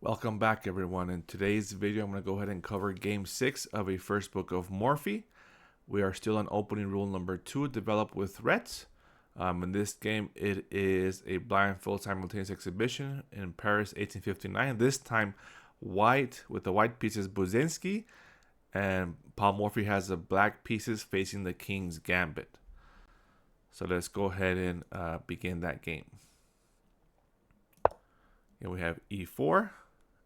Welcome back, everyone. In today's video, I'm going to go ahead and cover Game 6 of a First Book of Morphy. We are still on opening rule number 2, developed with threats. In this game, it is a blindfold simultaneous exhibition in Paris, 1859. This time, white, with the white pieces, Buzinski, and Paul Morphy has the black pieces facing the King's Gambit. So let's go ahead and begin that game. And we have E4.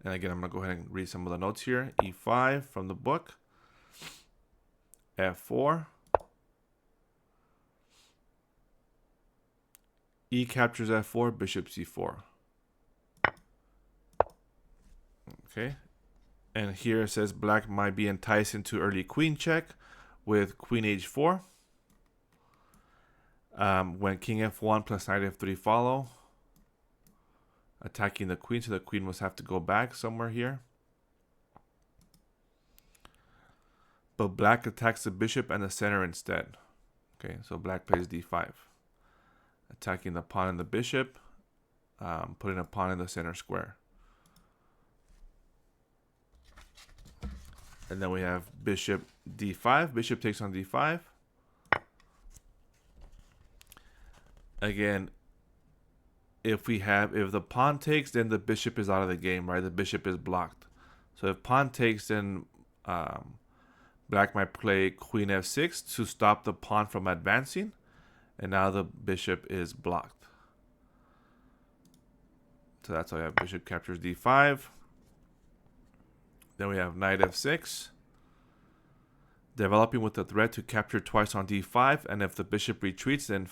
And again, I'm going to go ahead and read some of the notes here. E5 from the book. F4. E captures F4, bishop C4. Okay. And here it says black might be enticed into early queen check with queen H4. When king F1 plus knight F3 follow. Attacking the queen, so the queen must have to go back somewhere here. But black attacks the bishop and the center instead. Okay, so black plays d5. Attacking the pawn and the bishop, putting a pawn in the center square. And then we have bishop d5. Bishop takes on d5. Again, if the pawn takes, then the bishop is out of the game, right? The bishop is blocked. So if pawn takes, then black might play queen f6 to stop the pawn from advancing. And now the bishop is blocked. So that's why we have bishop captures d5. Then we have knight f6. Developing with the threat to capture twice on d5. And if the bishop retreats, then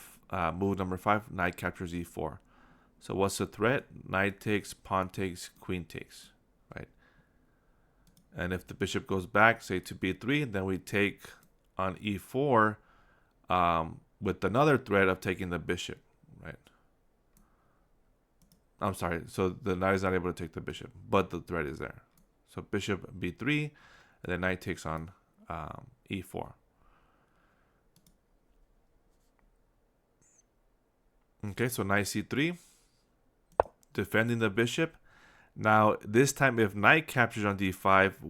move number 5, knight captures e4. So what's the threat? Knight takes, pawn takes, queen takes, right? And if the bishop goes back, say to b3, then we take on e4 with another threat of taking the bishop, right? I'm sorry, so the knight is not able to take the bishop, but the threat is there. So bishop b3, and then knight takes on e4. Okay, so knight c3. Defending the bishop. Now this time, if knight captures on d5,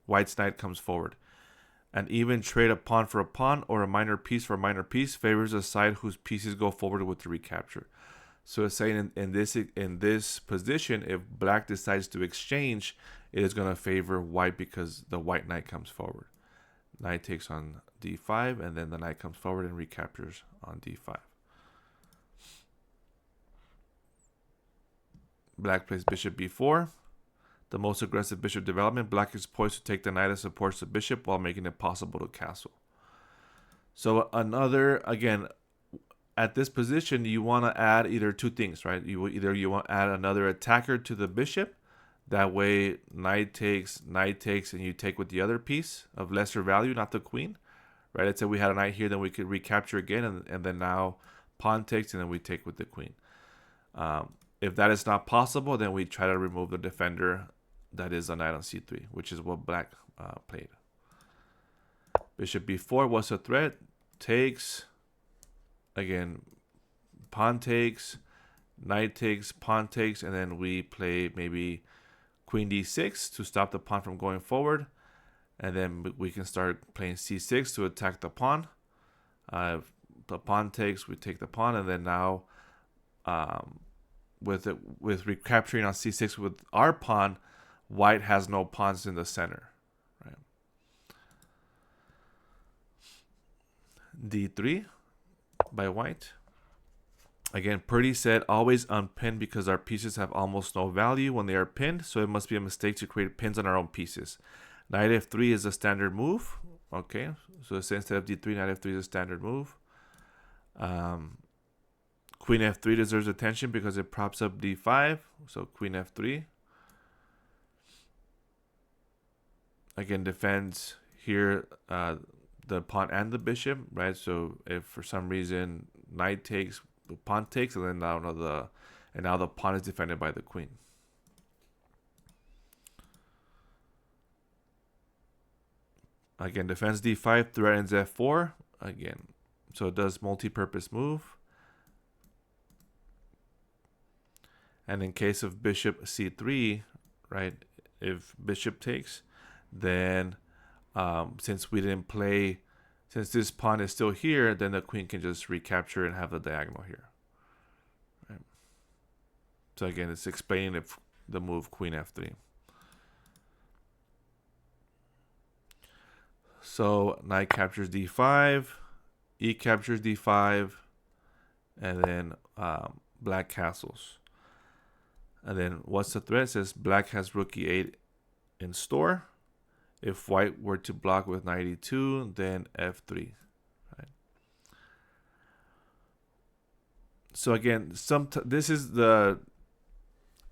white's knight comes forward. And even trade a pawn for a pawn or a minor piece for a minor piece favors the side whose pieces go forward with the recapture. So it's saying in this position, if black decides to exchange, it is going to favor white because the white knight comes forward. Knight takes on d5, and then the knight comes forward and recaptures on d5. Black plays bishop b4. The most aggressive bishop development. Black is poised to take the knight that supports the bishop while making it possible to castle. So again, at this position, you want to add either two things, right? You want to add another attacker to the bishop. That way, knight takes, and you take with the other piece of lesser value, not the queen, right? Let's say we had a knight here, then we could recapture again, and then now pawn takes, and then we take with the queen. If that is not possible, then we try to remove the defender that is a knight on c3, which is what black played. Bishop b4 was a threat. Takes. Again, pawn takes, knight takes, pawn takes, and then we play maybe queen d6 to stop the pawn from going forward. And then we can start playing c6 to attack the pawn. The pawn takes, we take the pawn, and then now with recapturing on c6 with our pawn, white has no pawns in the center, right? d3 by white. Again, Purdy said always unpin because our pieces have almost no value when they are pinned, so it must be a mistake to create pins on our own pieces. Knight f3 is a standard move. Okay, so instead of d3, knight f3 is a standard move. Queen f3 deserves attention because it props up d5. So queen f3. Again, defends here the pawn and the bishop, right? So if for some reason knight takes, the pawn takes, and then now the pawn is defended by the queen. Again, defends d5, threatens f4. Again, so it does multi-purpose move. And in case of bishop c3, right, if bishop takes, then since we didn't play, since this pawn is still here, then the queen can just recapture and have the diagonal here. Right. So again, it's explaining the move queen f3. So knight captures d5, e captures d5, and then black castles. And then what's the threat? It says black has rook e8 in store. If white were to block with knight e2, then f3. Right. So again, this is the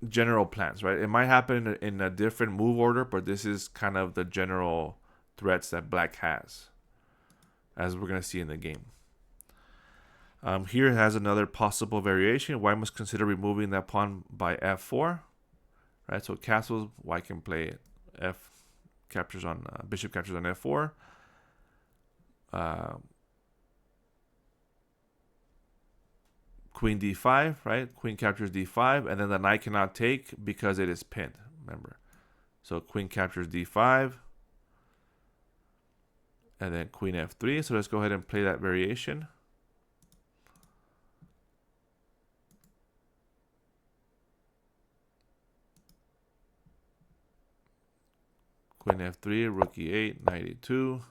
general plans, right? It might happen in a different move order, but this is kind of the general threats that black has, as we're going to see in the game. Here it has another possible variation. White must consider removing that pawn by f4. Right, so castles, white can play f captures on bishop captures on f4. Queen d5, right? Queen captures d5, and then the knight cannot take because it is pinned. Remember, so queen captures d5, and then queen f3. So let's go ahead and play that variation. Queen f3, rook e8, knight e2.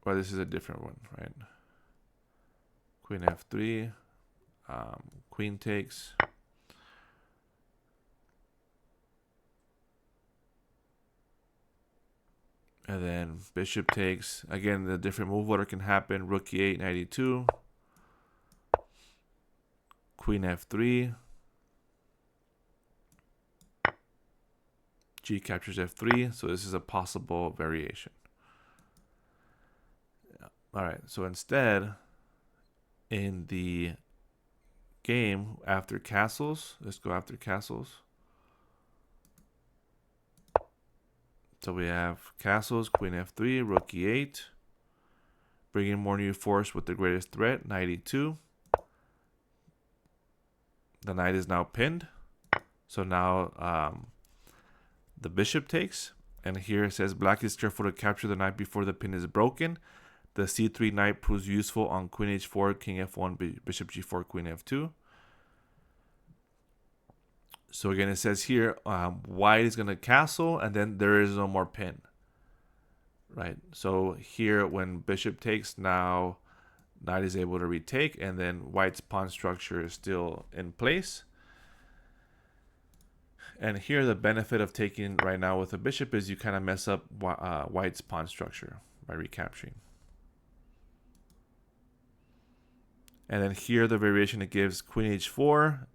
Well, this is a different one, right? Queen f3, queen takes. And then bishop takes. Again, the different move order can happen. Rook e8, knight e2. Queen f3. G captures f3. So this is a possible variation. All right, so instead, in the game after castles, let's go after castles. So we have castles, queen f3, rook e8. Bringing more new force with the greatest threat, knight e2. The knight is now pinned. So now the bishop takes. And here it says black is careful to capture the knight before the pin is broken. The c3 knight proves useful on queen h4, king f1, bishop g4, queen f2. So again, it says here, white is going to castle, and then there is no more pin. Right? So here, when bishop takes, now knight is able to retake, and then white's pawn structure is still in place. And here, the benefit of taking right now with a bishop is you kind of mess up white's pawn structure by recapturing. And then here, the variation it gives queen h4.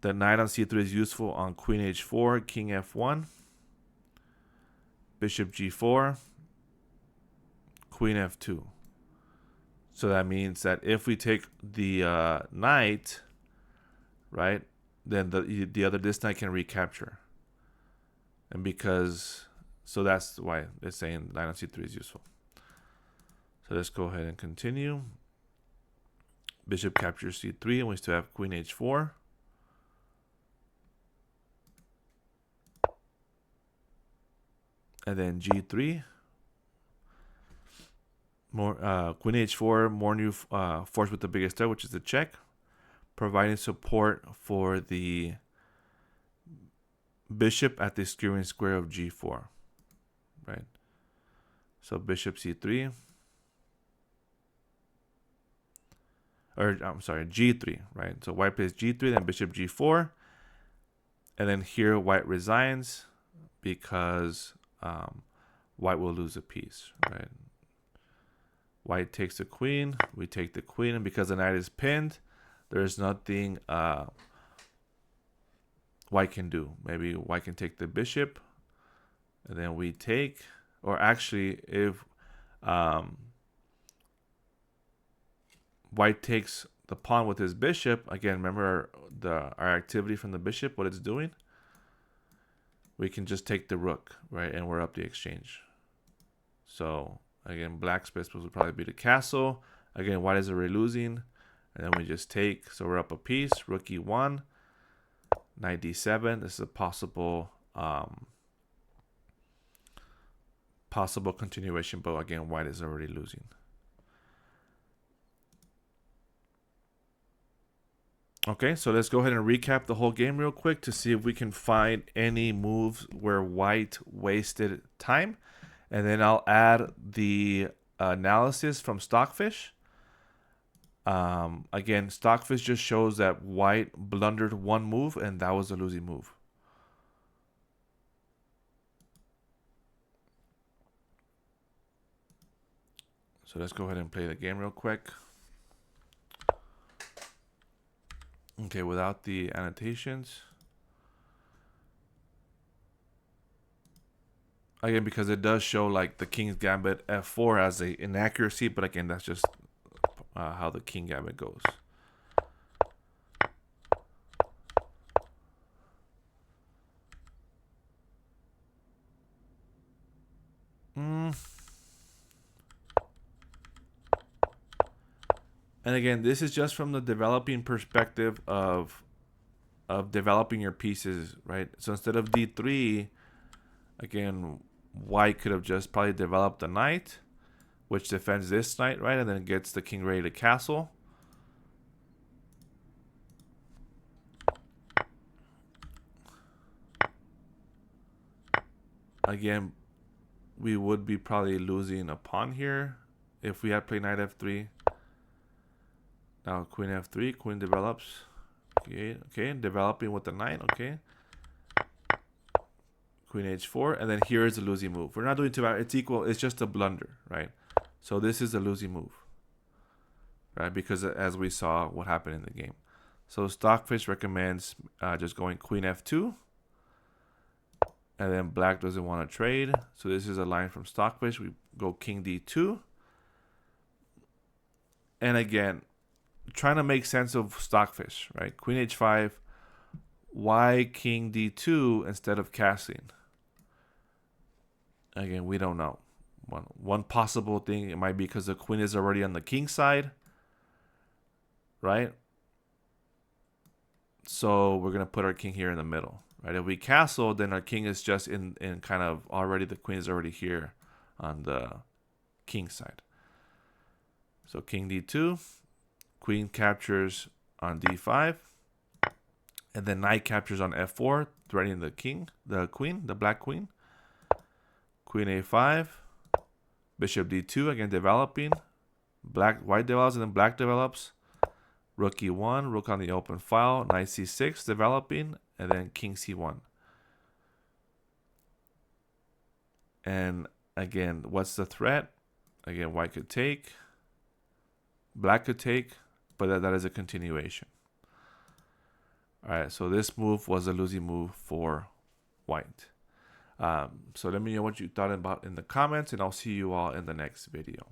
The knight on c3 is useful on queen h4, king f1, bishop g4, queen f2. So that means that if we take the knight, right, then the other this knight can recapture. And because, so that's why it's saying knight on c3 is useful. So let's go ahead and continue. Bishop captures c3, and we still have queen h4. And then g3. More queen h4, more new force with the biggest threat, which is the check, providing support for the bishop at the skewing square of g4. Right. So bishop c3. Or I'm sorry, g3, right? So white plays g3, then bishop g4. And then here white resigns because white will lose a piece, right? White takes the queen, we take the queen, and because the knight is pinned, there's nothing white can do. Maybe white can take the bishop, and then we take, or actually if white takes the pawn with his bishop, again, remember our activity from the bishop, what it's doing? We can just take the rook, right? And we're up the exchange. So again, black's best move would probably be the castle. Again, white is already losing. And then we just take, so we're up a piece, rook e1, knight d7. This is a possible possible continuation, but again, white is already losing. Okay, so let's go ahead and recap the whole game real quick to see if we can find any moves where white wasted time. And then I'll add the analysis from Stockfish. Again, Stockfish just shows that white blundered one move, and that was a losing move. So let's go ahead and play the game real quick. Okay, without the annotations. Again, because it does show like the King's Gambit F4 as a inaccuracy, but again, that's just how the King Gambit goes. And again, this is just from the developing perspective of developing your pieces, right? So instead of d3, again, white could have just probably developed a knight, which defends this knight, right? And then gets the king ready to castle. Again, we would be probably losing a pawn here if we had played knight f3. Now queen f3, queen develops. Okay, developing with the knight, okay. Queen h4, and then here is the losing move. We're not doing too bad. It's equal. It's just a blunder, right? So this is a losing move, right? Because as we saw what happened in the game. So Stockfish recommends just going queen f2. And then black doesn't want to trade. So this is a line from Stockfish. We go king d2. And again, trying to make sense of Stockfish, right? Queen h5. Why king d2 instead of castling? Again, we don't know. One possible thing, it might be because the queen is already on the king side, right? So we're going to put our king here in the middle, right? If we castle, then our king is just in kind of already, the queen is already here on the king side. So king d2, queen captures on d5, and then knight captures on f4, threatening the king, the queen, the black queen. Queen a5, bishop d2, again developing. White develops and then black develops. Rook e1, rook on the open file, knight c6 developing, and then king c1. And again, what's the threat? Again, white could take, black could take, but that is a continuation. All right, so this move was a losing move for white. So let me know what you thought about in the comments, and I'll see you all in the next video.